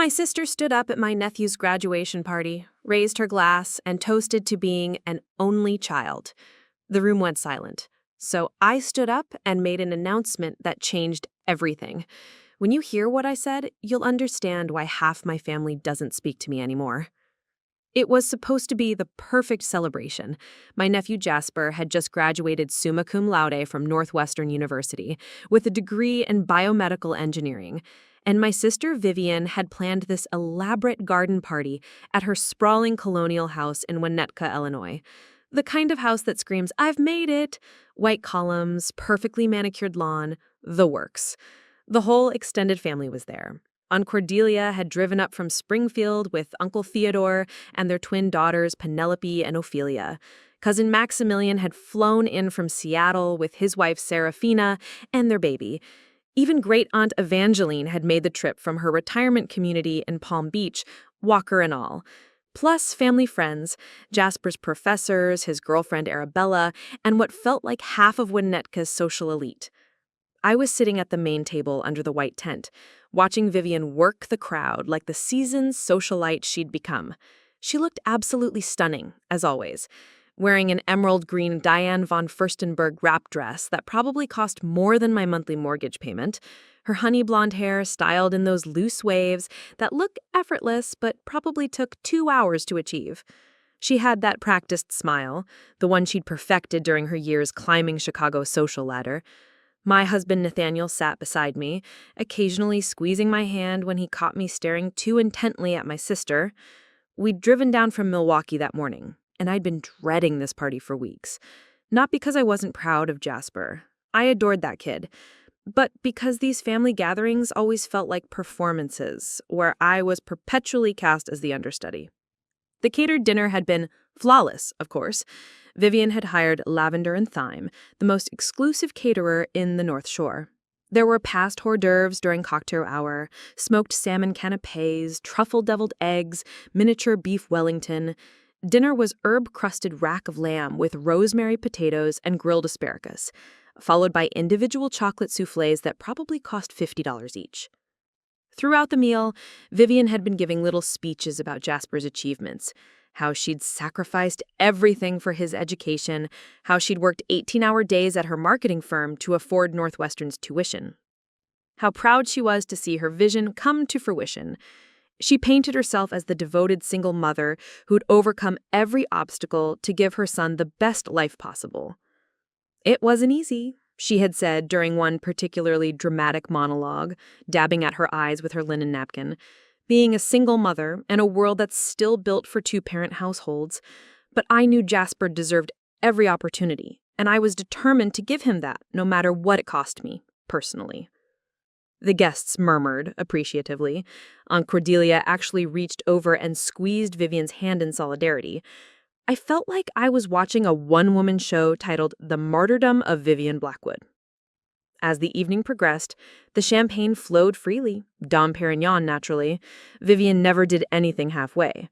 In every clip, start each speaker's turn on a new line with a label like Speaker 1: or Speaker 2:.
Speaker 1: My sister stood up at my nephew's graduation party, raised her glass, and toasted to being an only child. The room went silent, so I stood up and made an announcement that changed everything. When you hear what I said, you'll understand why half my family doesn't speak to me anymore. It was supposed to be the perfect celebration. My nephew Jasper had just graduated summa cum laude from Northwestern University with a degree in biomedical engineering, and my sister Vivienne had planned this elaborate garden party at her sprawling colonial house in Winnetka, Illinois. The kind of house that screams, "I've made it!" White columns, perfectly manicured lawn, the works. The whole extended family was there. Aunt Cordelia had driven up from Springfield with Uncle Theodore and their twin daughters Penelope and Ophelia. Cousin Maximilian had flown in from Seattle with his wife Seraphina and their baby. Even Great-Aunt Evangeline had made the trip from her retirement community in Palm Beach, walker and all. Plus family friends, Jasper's professors, his girlfriend Arabella, and what felt like half of Winnetka's social elite. I was sitting at the main table under the white tent, watching Vivienne work the crowd like the seasoned socialite she'd become. She looked absolutely stunning, as always, wearing an emerald green Diane von Furstenberg wrap dress that probably cost more than my monthly mortgage payment, her honey blonde hair styled in those loose waves that look effortless but probably took 2 hours to achieve. She had that practiced smile, the one she'd perfected during her years climbing Chicago's social ladder. My husband Nathaniel sat beside me, occasionally squeezing my hand when he caught me staring too intently at my sister. We'd driven down from Milwaukee that morning, and I'd been dreading this party for weeks. Not because I wasn't proud of Jasper. I adored that kid. But because these family gatherings always felt like performances, where I was perpetually cast as the understudy. The catered dinner had been flawless, of course. Vivienne had hired Lavender and Thyme, the most exclusive caterer in the North Shore. There were past hors d'oeuvres during cocktail hour, smoked salmon canapés, truffle deviled eggs, miniature beef Wellington. Dinner was herb-crusted rack of lamb with rosemary potatoes and grilled asparagus, followed by individual chocolate soufflés that probably cost $50 each. Throughout the meal, Vivienne had been giving little speeches about Jasper's achievements, how she'd sacrificed everything for his education, how she'd worked 18-hour days at her marketing firm to afford Northwestern's tuition, how proud she was to see her vision come to fruition. She painted herself as the devoted single mother who'd overcome every obstacle to give her son the best life possible. It wasn't easy, she had said during one particularly dramatic monologue, dabbing at her eyes with her linen napkin. Being a single mother in a world that's still built for two-parent households, but I knew Jasper deserved every opportunity, and I was determined to give him that, no matter what it cost me, personally. The guests murmured appreciatively. Aunt Cordelia actually reached over and squeezed Vivienne's hand in solidarity. I felt like I was watching a one-woman show titled The Martyrdom of Vivienne Blackwood. As the evening progressed, the champagne flowed freely, Dom Perignon naturally. Vivienne never did anything halfway.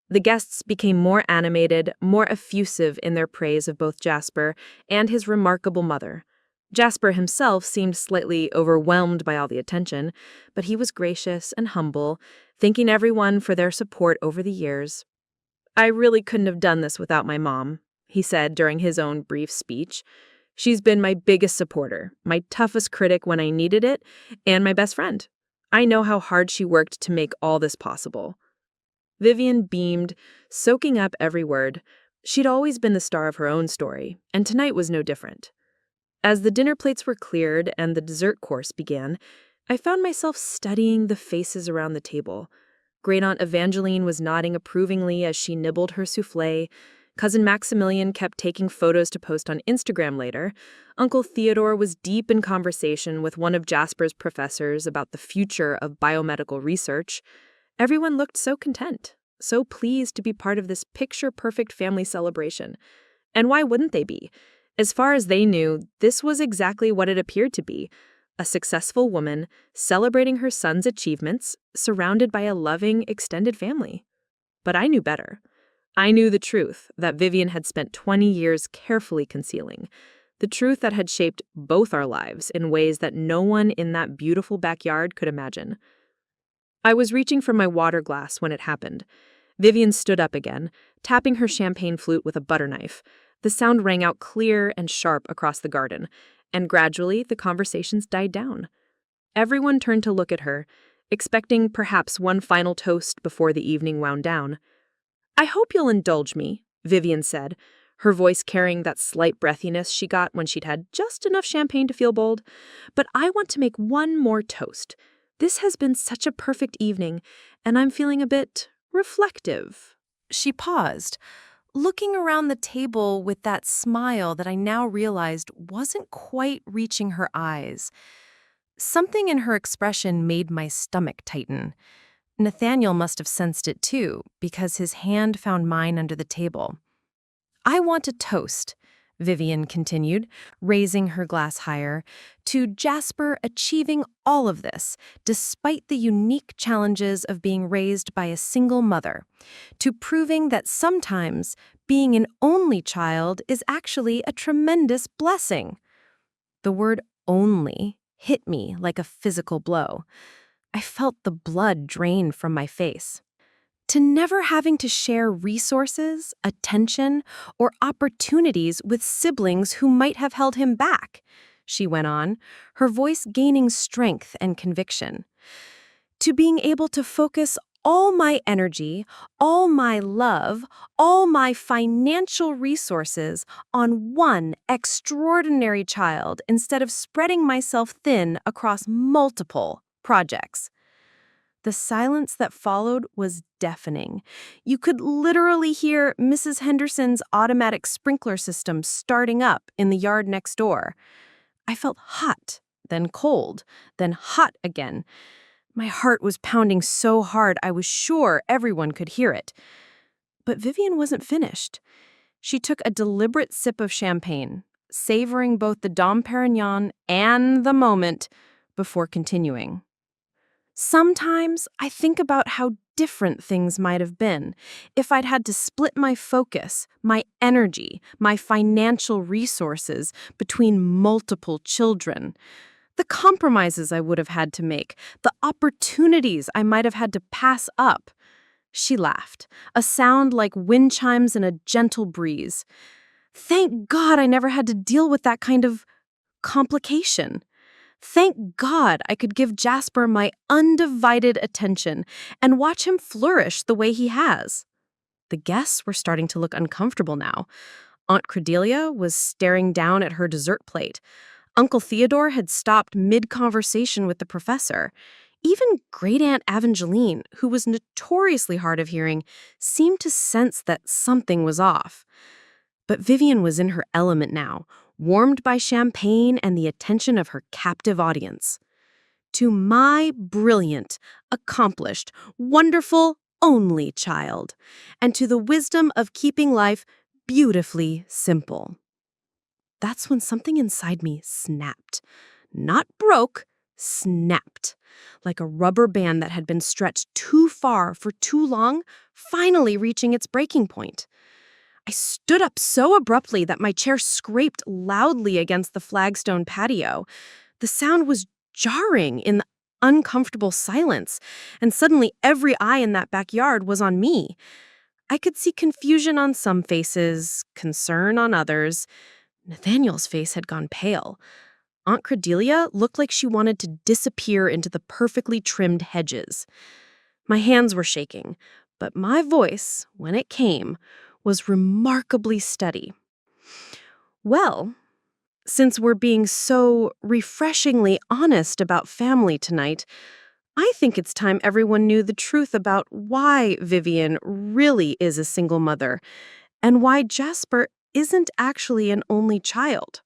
Speaker 1: The guests became more animated, more effusive in their praise of both Jasper and his remarkable mother. Jasper himself seemed slightly overwhelmed by all the attention, but he was gracious and humble, thanking everyone for their support over the years. "I really couldn't have done this without my mom," he said during his own brief speech. "She's been my biggest supporter, my toughest critic when I needed it, and my best friend. I know how hard she worked to make all this possible." Vivienne beamed, soaking up every word. She'd always been the star of her own story, and tonight was no different. As the dinner plates were cleared and the dessert course began, I found myself studying the faces around the table. Great-Aunt Evangeline was nodding approvingly as she nibbled her soufflé. Cousin Maximilian kept taking photos to post on Instagram later. Uncle Theodore was deep in conversation with one of Jasper's professors about the future of biomedical research. Everyone looked so content, so pleased to be part of this picture-perfect family celebration. And why wouldn't they be? As far as they knew, this was exactly what it appeared to be: a successful woman celebrating her son's achievements, surrounded by a loving, extended family. But I knew better. I knew the truth that Vivienne had spent 20 years carefully concealing, the truth that had shaped both our lives in ways that no one in that beautiful backyard could imagine. I was reaching for my water glass when it happened. Vivienne stood up again, tapping her champagne flute with a butter knife. The sound rang out clear and sharp across the garden, and gradually the conversations died down. Everyone turned to look at her, expecting perhaps one final toast before the evening wound down. "I hope you'll indulge me," Vivienne said, her voice carrying that slight breathiness she got when she'd had just enough champagne to feel bold. "But I want to make one more toast. This has been such a perfect evening, and I'm feeling a bit reflective."
Speaker 2: She paused, looking around the table with that smile that I now realized wasn't quite reaching her eyes. Something in her expression made my stomach tighten. Nathaniel must have sensed it too, because his hand found mine under the table. "I want a toast," Vivienne continued, raising her glass higher, "to Jasper achieving all of this, despite the unique challenges of being raised by a single mother, to proving that sometimes being an only child is actually a tremendous blessing." The word "only" hit me like a physical blow. I felt the blood drain from my face. To never having to share resources, attention, or opportunities with siblings who might have held him back, she went on, her voice gaining strength and conviction. To being able to focus all my energy, all my love, all my financial resources on one extraordinary child instead of spreading myself thin across multiple projects. The silence that followed was deafening. You could literally hear Mrs. Henderson's automatic sprinkler system starting up in the yard next door. I felt hot, then cold, then hot again. My heart was pounding so hard I was sure everyone could hear it. But Vivienne wasn't finished. She took a deliberate sip of champagne, savoring both the Dom Perignon and the moment, before continuing. "Sometimes I think about how different things might have been if I'd had to split my focus, my energy, my financial resources between multiple children. The compromises I would have had to make, the opportunities I might have had to pass up." She laughed, a sound like wind chimes in a gentle breeze. "Thank God I never had to deal with that kind of complication. Thank God I could give Jasper my undivided attention and watch him flourish the way he has." The guests were starting to look uncomfortable now. Aunt Cordelia was staring down at her dessert plate. Uncle Theodore had stopped mid-conversation with the professor. Even Great-Aunt Evangeline, who was notoriously hard of hearing, seemed to sense that something was off. But Vivienne was in her element now, warmed by champagne and the attention of her captive audience. "To my brilliant, accomplished, wonderful, only child, and to the wisdom of keeping life beautifully simple." That's when something inside me snapped. Not broke, snapped. Like a rubber band that had been stretched too far for too long, finally reaching its breaking point. I stood up so abruptly that my chair scraped loudly against the flagstone patio. The sound was jarring in the uncomfortable silence, and suddenly every eye in that backyard was on me. I could see confusion on some faces, concern on others. Nathaniel's face had gone pale. Aunt Cordelia looked like she wanted to disappear into the perfectly trimmed hedges. My hands were shaking, but my voice, when it came, was remarkably steady. "Well, since we're being so refreshingly honest about family tonight, I think it's time everyone knew the truth about why Vivienne really is a single mother and why Jasper isn't actually an only child."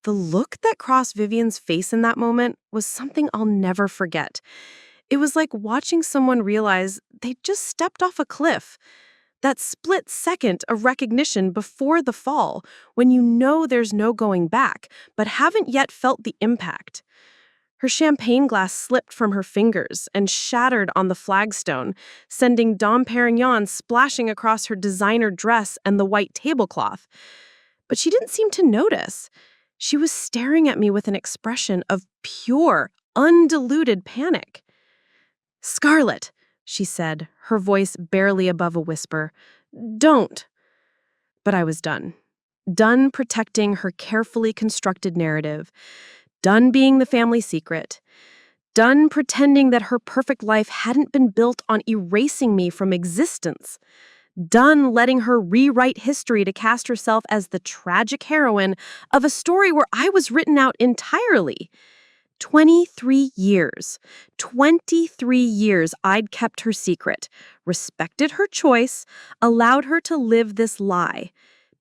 Speaker 2: The look that crossed Vivienne's face in that moment was something I'll never forget. It was like watching someone realize they'd just stepped off a cliff. That split second of recognition before the fall, when you know there's no going back, but haven't yet felt the impact. Her champagne glass slipped from her fingers and shattered on the flagstone, sending Dom Perignon splashing across her designer dress and the white tablecloth. But she didn't seem to notice. She was staring at me with an expression of pure, undiluted panic.
Speaker 1: "Scarlett," she said, her voice barely above a whisper. "Don't." But I was done. Done protecting her carefully constructed narrative. Done being the family secret. Done pretending that her perfect life hadn't been built on erasing me from existence. Done letting her rewrite history to cast herself as the tragic heroine of a story where I was written out entirely. 23 years. 23 years I'd kept her secret, respected her choice, allowed her to live this lie.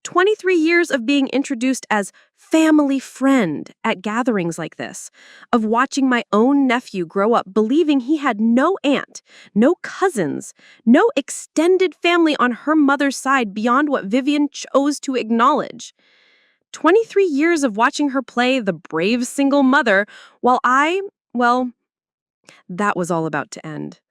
Speaker 1: 23 years of being introduced as family friend at gatherings like this, of watching my own nephew grow up believing he had no aunt, no cousins, no extended family on her mother's side beyond what Vivienne chose to acknowledge. 23 years of watching her play the brave single mother while that was all about to end.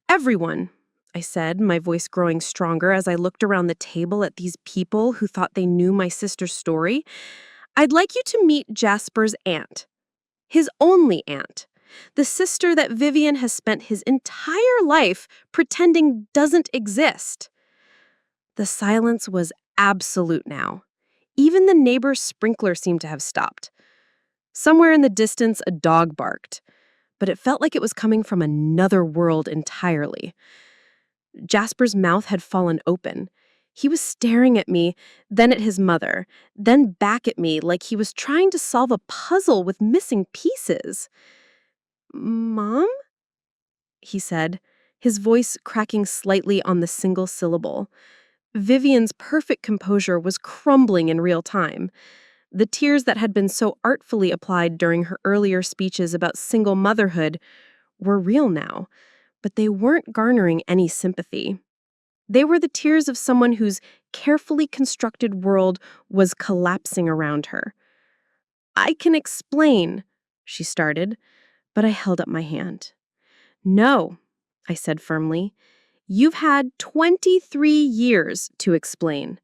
Speaker 1: "Everyone," I said, my voice growing stronger as I looked around the table at these people who thought they knew my sister's story, "I'd like you to meet Jasper's aunt. His only aunt. The sister that Vivienne has spent his entire life pretending doesn't exist." The silence was absolute now. Even the neighbor's sprinkler seemed to have stopped. Somewhere in the distance, a dog barked, but it felt like it was coming from another world entirely. Jasper's mouth had fallen open. He was staring at me, then at his mother, then back at me like he was trying to solve a puzzle with missing pieces. "Mom?" he said, his voice cracking slightly on the single syllable. Vivienne's perfect composure was crumbling in real time. The tears that had been so artfully applied during her earlier speeches about single motherhood were real now, but they weren't garnering any sympathy. They were the tears of someone whose carefully constructed world was collapsing around her. "I can explain," she started, but I held up my hand. "No," I said firmly. "You've had 23 years to explain.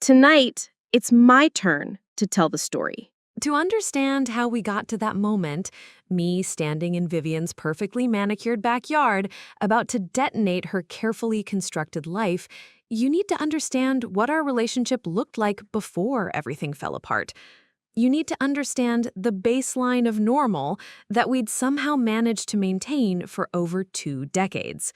Speaker 1: Tonight, it's my turn to tell the story."
Speaker 2: To understand how we got to that moment, me standing in Vivienne's perfectly manicured backyard, about to detonate her carefully constructed life, you need to understand what our relationship looked like before everything fell apart. You need to understand the baseline of normal that we'd somehow managed to maintain for over 2 decades.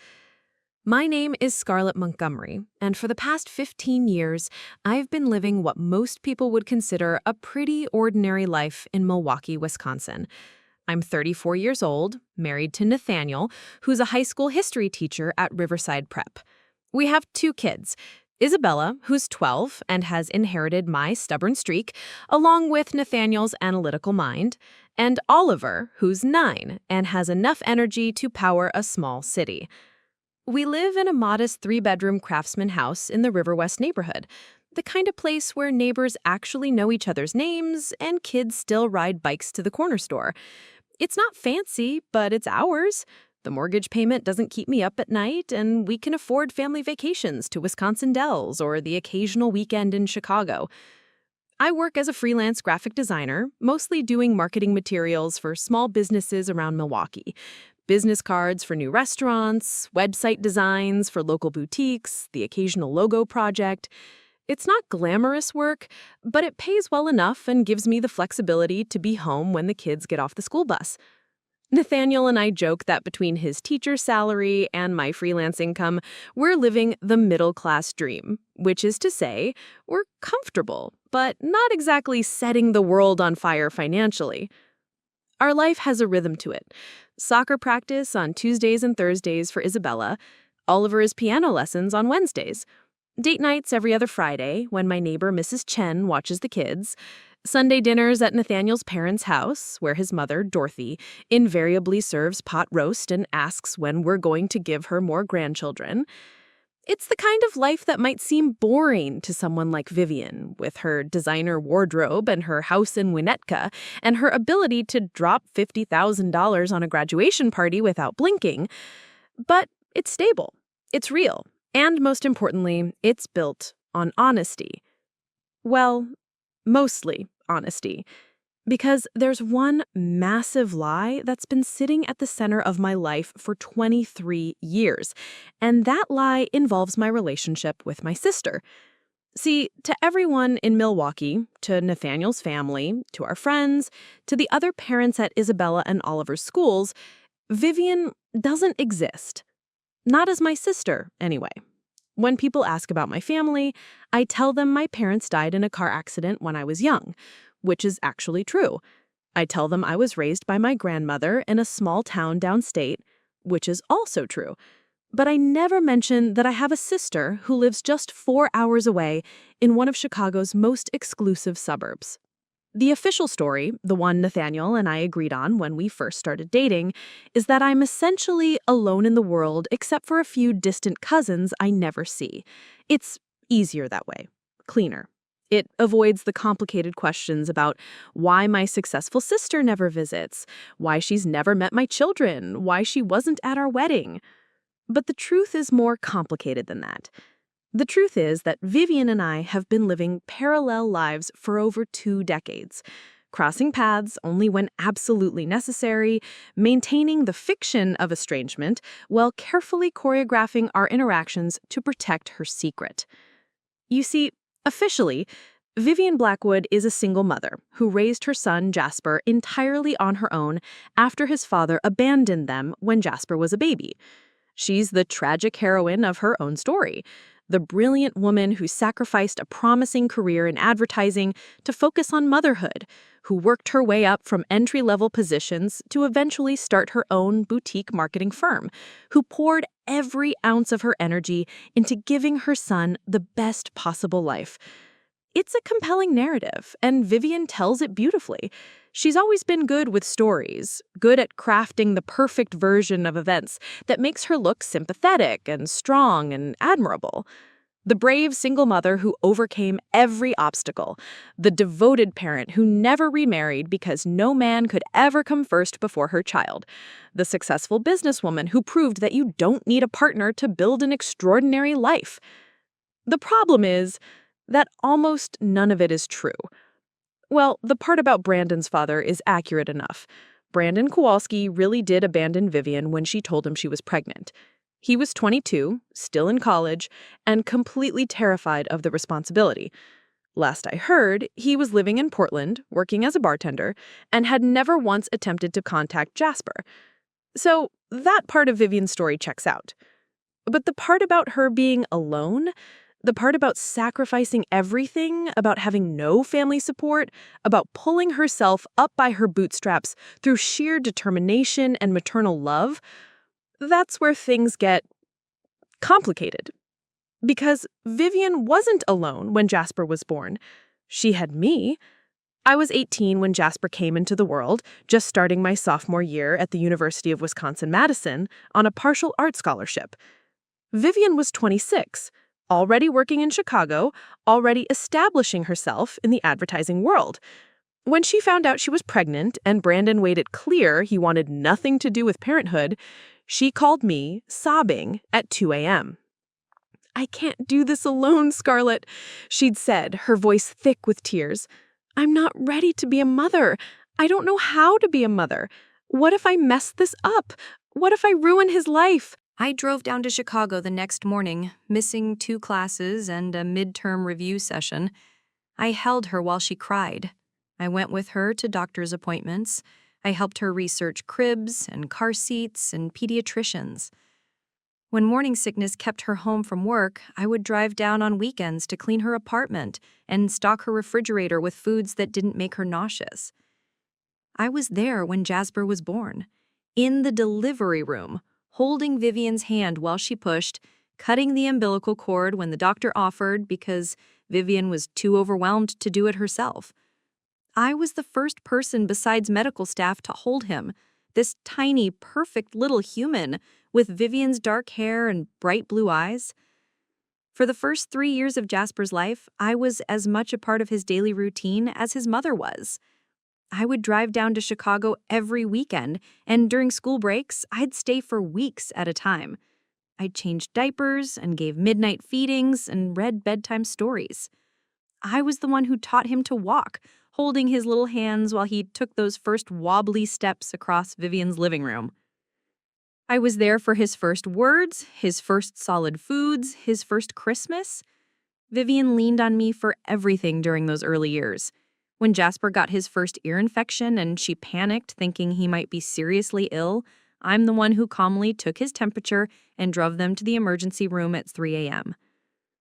Speaker 2: My name is Scarlett Montgomery, and for the past 15 years, I've been living what most people would consider a pretty ordinary life in Milwaukee, Wisconsin. I'm 34 years old, married to Nathaniel, who's a high school history teacher at Riverside Prep. We have 2 kids, Isabella, who's 12 and has inherited my stubborn streak, along with Nathaniel's analytical mind, and Oliver, who's 9 and has enough energy to power a small city. We live in a modest 3-bedroom craftsman house in the River West neighborhood, the kind of place where neighbors actually know each other's names and kids still ride bikes to the corner store. It's not fancy, but it's ours. The mortgage payment doesn't keep me up at night, and we can afford family vacations to Wisconsin Dells or the occasional weekend in Chicago. I work as a freelance graphic designer, mostly doing marketing materials for small businesses around Milwaukee. Business cards for new restaurants, website designs for local boutiques, the occasional logo project. It's not glamorous work, but it pays well enough and gives me the flexibility to be home when the kids get off the school bus. Nathaniel and I joke that between his teacher salary and my freelance income, we're living the middle-class dream, which is to say, we're comfortable, but not exactly setting the world on fire financially. Our life has a rhythm to it. Soccer practice on Tuesdays and Thursdays for Isabella, Oliver's piano lessons on Wednesdays, date nights every other Friday when my neighbor Mrs. Chen watches the kids, Sunday dinners at Nathaniel's parents' house where his mother, Dorothy, invariably serves pot roast and asks when we're going to give her more grandchildren. It's the kind of life that might seem boring to someone like Vivienne, with her designer wardrobe and her house in Winnetka, and her ability to drop $50,000 on a graduation party without blinking. But it's stable, it's real, and most importantly, it's built on honesty. Well, mostly honesty.
Speaker 1: Because there's one massive lie that's been sitting at the center of my life for 23 years, and that lie involves my relationship with my sister. See, to everyone in Milwaukee, to Nathaniel's family, to our friends, to the other parents at Isabella and Oliver's schools, Vivienne doesn't exist. Not as my sister, anyway. When people ask about my family, I tell them my parents died in a car accident when I was young, which is actually true. I tell them I was raised by my grandmother in a small town downstate, which is also true. But I never mention that I have a sister who lives just 4 hours away in one of Chicago's most exclusive suburbs. The official story, the one Nathaniel and I agreed on when we first started dating, is that I'm essentially alone in the world except for a few distant cousins I never see. It's easier that way, cleaner. It avoids the complicated questions about why my successful sister never visits, why she's never met my children, why she wasn't at our wedding. But the truth is more complicated than that. The truth is that Vivienne and I have been living parallel lives for over 2 decades, crossing paths only when absolutely necessary, maintaining the fiction of estrangement while carefully choreographing our interactions to protect her secret. You see, officially, Vivienne Blackwood is a single mother who raised her son Jasper entirely on her own after his father abandoned them when Jasper was a baby. She's the tragic heroine of her own story, the brilliant woman who sacrificed a promising career in advertising to focus on motherhood, who worked her way up from entry-level positions to eventually start her own boutique marketing firm, who poured every ounce of her energy into giving her son the best possible life. It's a compelling narrative, and Vivienne tells it beautifully. She's always been good with stories, good at crafting the perfect version of events that makes her look sympathetic and strong and admirable. The brave single mother who overcame every obstacle, the devoted parent who never remarried because no man could ever come first before her child, the successful businesswoman who proved that you don't need a partner to build an extraordinary life. The problem is that almost none of it is true. Well, the part about Brandon's father is accurate enough. Brandon Kowalski really did abandon Vivienne when she told him she was pregnant. He was 22, still in college, and completely terrified of the responsibility. Last I heard, he was living in Portland, working as a bartender, and had never once attempted to contact Jasper. So that part of Vivienne's story checks out. But the part about her being alone, the part about sacrificing everything, about having no family support, about pulling herself up by her bootstraps through sheer determination and maternal love, that's where things get complicated. Because Vivienne wasn't alone when Jasper was born. She had me. I was 18 when Jasper came into the world, just starting my sophomore year at the University of Wisconsin-Madison on a partial art scholarship. Vivienne was 26. Already working in Chicago, already establishing herself in the advertising world. When she found out she was pregnant and Brandon made it clear he wanted nothing to do with parenthood, she called me, sobbing, at 2 a.m. "I can't do this alone, Scarlett," she'd said, her voice thick with tears. "I'm not ready to be a mother. I don't know how to be a mother. What if I mess this up? What if I ruin his life?"
Speaker 2: I drove down to Chicago the next morning, missing 2 classes and a midterm review session. I held her while she cried. I went with her to doctor's appointments. I helped her research cribs and car seats and pediatricians. When morning sickness kept her home from work, I would drive down on weekends to clean her apartment and stock her refrigerator with foods that didn't make her nauseous. I was there when Jasper was born, in the delivery room, holding Vivienne's hand while she pushed, cutting the umbilical cord when the doctor offered because Vivienne was too overwhelmed to do it herself. I was the first person besides medical staff to hold him, this tiny, perfect little human with Vivienne's dark hair and bright blue eyes. For the first 3 years of Jasper's life, I was as much a part of his daily routine as his mother was. I would drive down to Chicago every weekend, and during school breaks, I'd stay for weeks at a time. I changed diapers and gave midnight feedings and read bedtime stories. I was the one who taught him to walk,
Speaker 1: holding his little hands while he took those first wobbly steps across Vivienne's living room. I was there for his first words, his first solid foods, his first Christmas. Vivienne leaned on me for everything during those early years. When Jasper got his first ear infection and she panicked thinking he might be seriously ill, I'm the one who calmly took his temperature and drove them to the emergency room at 3 a.m.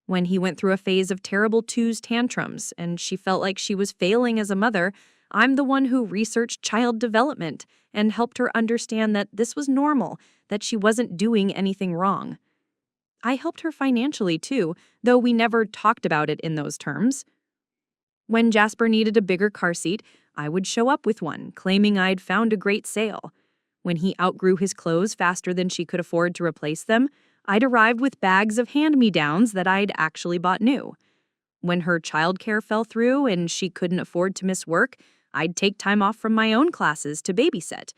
Speaker 1: When he went through a phase of terrible twos tantrums and she felt like she was failing as a mother, I'm the one who researched child development and helped her understand that this was normal, that she wasn't doing anything wrong. I helped her financially too, though we never talked about it in those terms. When Jasper needed a bigger car seat, I would show up with one, claiming I'd found a great sale. When he outgrew his clothes faster than she could afford to replace them, I'd arrived with bags of hand-me-downs that I'd actually bought new. When her childcare fell through and she couldn't afford to miss work, I'd take time off from my own classes to babysit.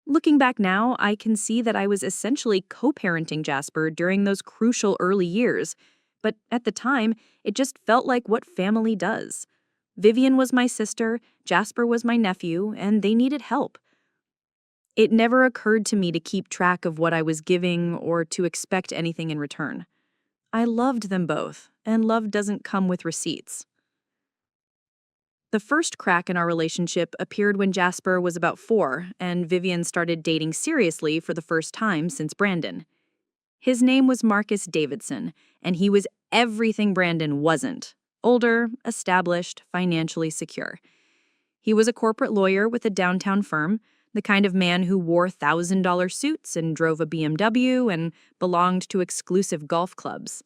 Speaker 1: Looking back now, I can see that I was essentially co-parenting Jasper during those crucial early years, but at the time, it just felt like what family does. Vivienne was my sister, Jasper was my nephew, and they needed help. It never occurred to me to keep track of what I was giving or to expect anything in return. I loved them both, and love doesn't come with receipts. The first crack in our relationship appeared when Jasper was about 4 and Vivienne started dating seriously for the first time since Brandon. His name was Marcus Davidson, and he was everything Brandon wasn't. Older, established, financially secure. He was a corporate lawyer with a downtown firm, the kind of man who wore $1,000 suits and drove a BMW and belonged to exclusive golf clubs.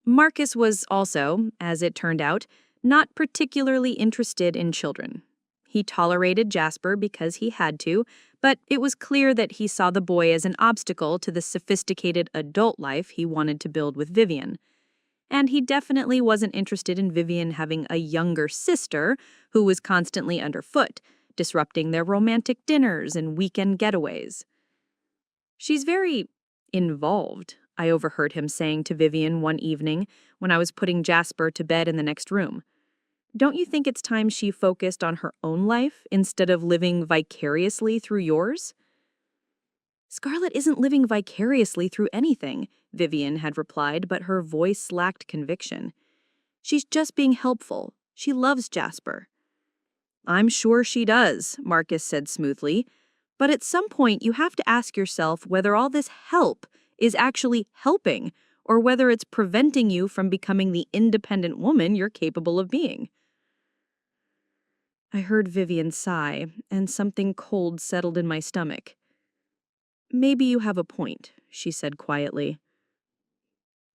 Speaker 1: Marcus was also, as it turned out, not particularly interested in children. He tolerated Jasper because he had to, but it was clear that he saw the boy as an obstacle to the sophisticated adult life he wanted to build with Vivienne. And he definitely wasn't interested in Vivienne having a younger sister who was constantly underfoot, disrupting their romantic dinners and weekend getaways. "She's very involved," I overheard him saying to Vivienne one evening when I was putting Jasper to bed in the next room. "Don't you think it's time she focused on her own life instead of living vicariously through yours?" "Scarlett isn't living vicariously through anything," Vivienne had replied, but her voice lacked conviction. "She's just being helpful. She loves Jasper." "I'm sure she does," Marcus said smoothly. "But at some point you have to ask yourself whether all this help is actually helping or whether it's preventing you from becoming the independent woman you're capable of being." I heard Vivienne sigh, and something cold settled in my stomach. "Maybe you have a point," she said quietly.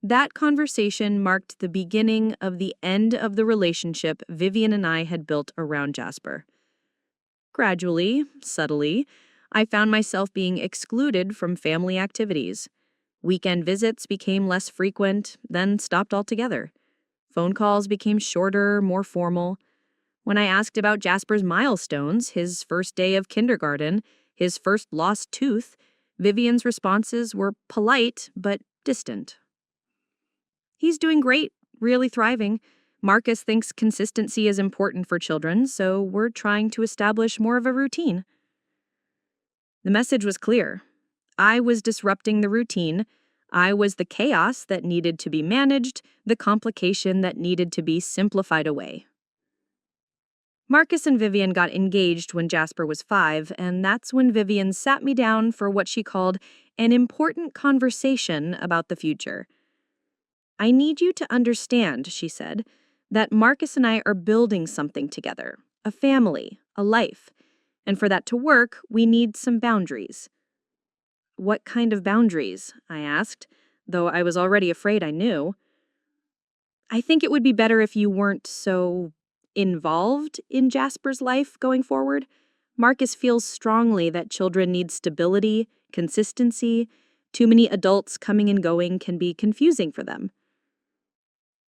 Speaker 1: That conversation marked the beginning of the end of the relationship Vivienne and I had built around Jasper. Gradually, subtly, I found myself being excluded from family activities. Weekend visits became less frequent, then stopped altogether. Phone calls became shorter, more formal. When I asked about Jasper's milestones, his first day of kindergarten, his first lost tooth, Vivienne's responses were polite but distant. "He's doing great, really thriving. Marcus thinks consistency is important for children, so we're trying to establish more of a routine." The message was clear. I was disrupting the routine. I was the chaos that needed to be managed, the complication that needed to be simplified away. Marcus and Vivienne got engaged when Jasper was 5, and that's when Vivienne sat me down for what she called an important conversation about the future. "I need you to understand," she said, "that Marcus and I are building something together, a family, a life. And for that to work, we need some boundaries." "What kind of boundaries?" I asked, though I was already afraid I knew. "I think it would be better if you weren't so involved in Jasper's life going forward. Marcus feels strongly that children need stability, consistency. Too many adults coming and going can be confusing for them."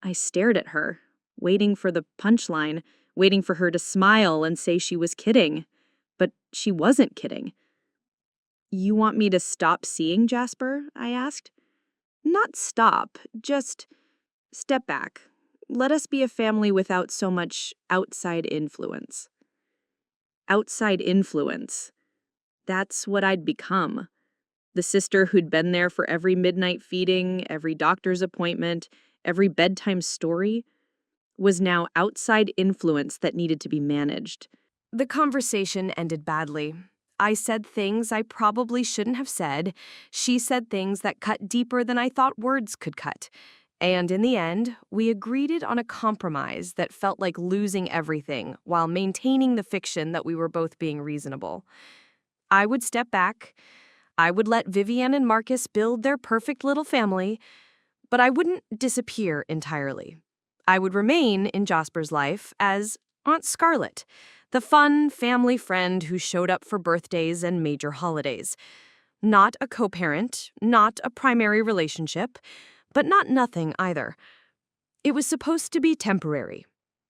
Speaker 1: I stared at her, waiting for the punchline, waiting for her to smile and say she was kidding. But she wasn't kidding. "You want me to stop seeing Jasper?" I asked. "Not stop, just step back. let us be a family without so much outside influence. Outside influence. That's what I'd become. The sister who'd been there for every midnight feeding, every doctor's appointment, every bedtime story, was now outside influence that needed to be managed.
Speaker 2: The conversation ended badly. I said things I probably shouldn't have said. She said things that cut deeper than I thought words could cut. And in the end, we agreed on a compromise that felt like losing everything while maintaining the fiction that we were both being reasonable. I would step back. I would let Vivienne and Marcus build their perfect little family, but I wouldn't disappear entirely. I would remain in Jasper's life as Aunt Scarlett, the fun family friend who showed up for birthdays and major holidays. Not a co-parent, not a primary relationship, but not nothing either. It was supposed to be temporary,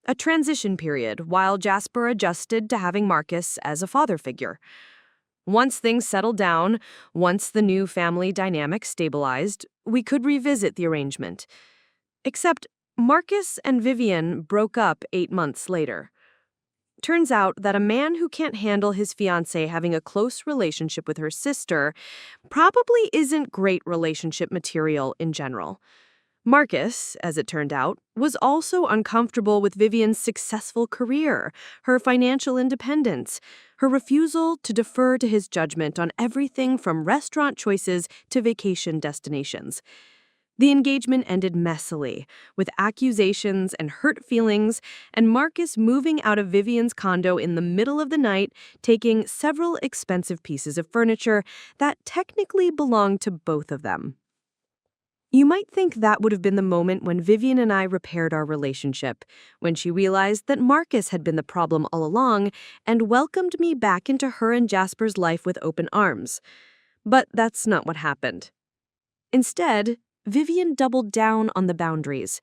Speaker 2: a transition period while Jasper adjusted to having Marcus as a father figure. Once things settled down, once the new family dynamic stabilized, we could revisit the arrangement. Except Marcus and Vivienne broke up 8 months later. Turns out that a man who can't handle his fiancée having a close relationship with her sister probably isn't great relationship material in general. Marcus, as it turned out, was also uncomfortable with Vivienne's successful career, her financial independence, her refusal to defer to his judgment on everything from restaurant choices to vacation destinations. The engagement ended messily, with accusations and hurt feelings, and Marcus moving out of Vivienne's condo in the middle of the night, taking several expensive pieces of furniture that technically belonged to both of them. You might think that would have been the moment when Vivienne and I repaired our relationship, when she realized that Marcus had been the problem all along and welcomed me back into her and Jasper's life with open arms. But that's not what happened. Instead, Vivienne doubled down on the boundaries.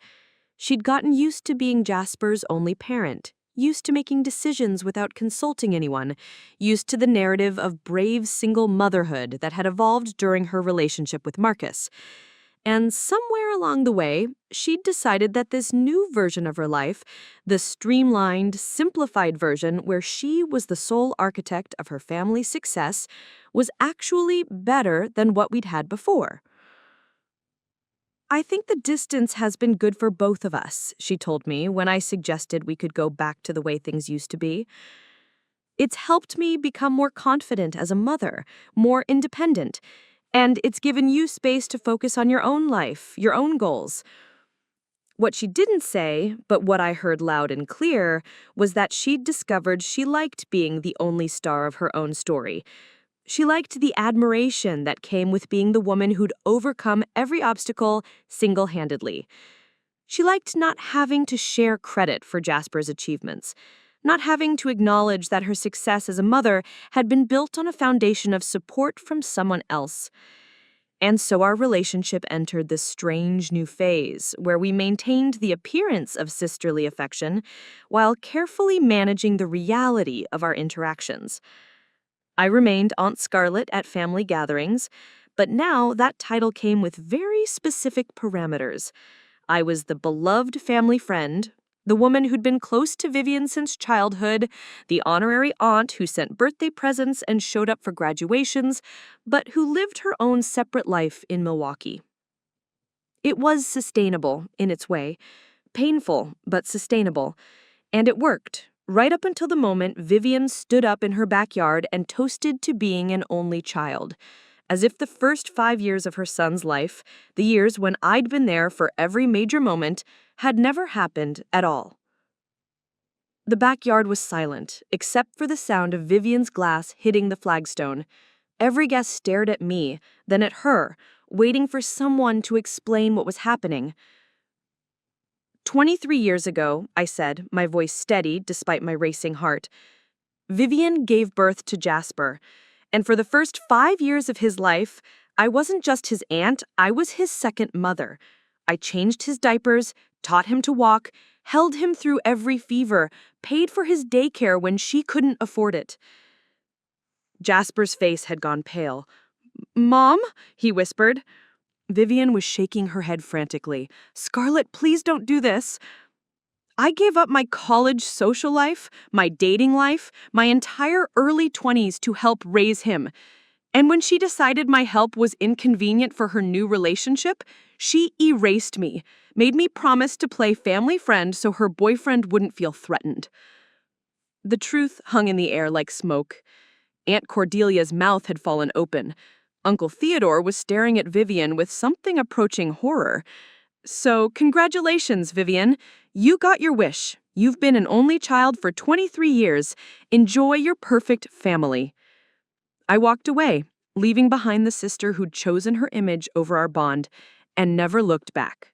Speaker 2: She'd gotten used to being Jasper's only parent, used to making decisions without consulting anyone, used to the narrative of brave single motherhood that had evolved during her relationship with Marcus. And somewhere along the way, she'd decided that this new version of her life, the streamlined, simplified version where she was the sole architect of her family's success, was actually better than what we'd had before. "I think the distance has been good for both of us," she told me when I suggested we could go back to the way things used to be. "It's helped me become more confident as a mother, more independent, and it's given you space to focus on your own life, your own goals." What she didn't say, but what I heard loud and clear, was that she'd discovered she liked being the only star of her own story. She liked the admiration that came with being the woman who'd overcome every obstacle single-handedly. She liked not having to share credit for Jasper's achievements, not having to acknowledge that her success as a mother had been built on a foundation of support from someone else. And so our relationship entered this strange new phase where we maintained the appearance of sisterly affection while carefully managing the reality of our interactions. I remained Aunt Scarlett at family gatherings, but now that title came with very specific parameters. I was the beloved family friend, the woman who'd been close to Vivienne since childhood, the honorary aunt who sent birthday presents and showed up for graduations, but who lived her own separate life in Milwaukee. It was sustainable in its way, painful but sustainable, and it worked. Right up until the moment Vivienne stood up in her backyard and toasted to being an only child, as if the first 5 years of her son's life, the years when I'd been there for every major moment, had never happened at all. The backyard was silent, except for the sound of Vivienne's glass hitting the flagstone. Every guest stared at me, then at her, waiting for someone to explain what was happening. 23 years ago, I said, my voice steady despite my racing heart, Vivienne gave birth to Jasper, and for the first 5 years of his life, I wasn't just his aunt, I was his second mother. I changed his diapers, taught him to walk, held him through every fever, paid for his daycare when she couldn't afford it. Jasper's face had gone pale. "Mom?" he whispered. Vivienne was shaking her head frantically. "Scarlett, please don't do this."
Speaker 3: I gave up my college social life, my dating life, my entire early 20s to help raise him. And when she decided my help was inconvenient for her new relationship, she erased me, made me promise to play family friend so her boyfriend wouldn't feel threatened. The truth hung in the air like smoke. Aunt Cordelia's mouth had fallen open. Uncle Theodore was staring at Vivienne with something approaching horror. So, congratulations, Vivienne. You got your wish. You've been an only child for 23 years. Enjoy your perfect family. I walked away, leaving behind the sister who'd chosen her image over our bond and never looked back.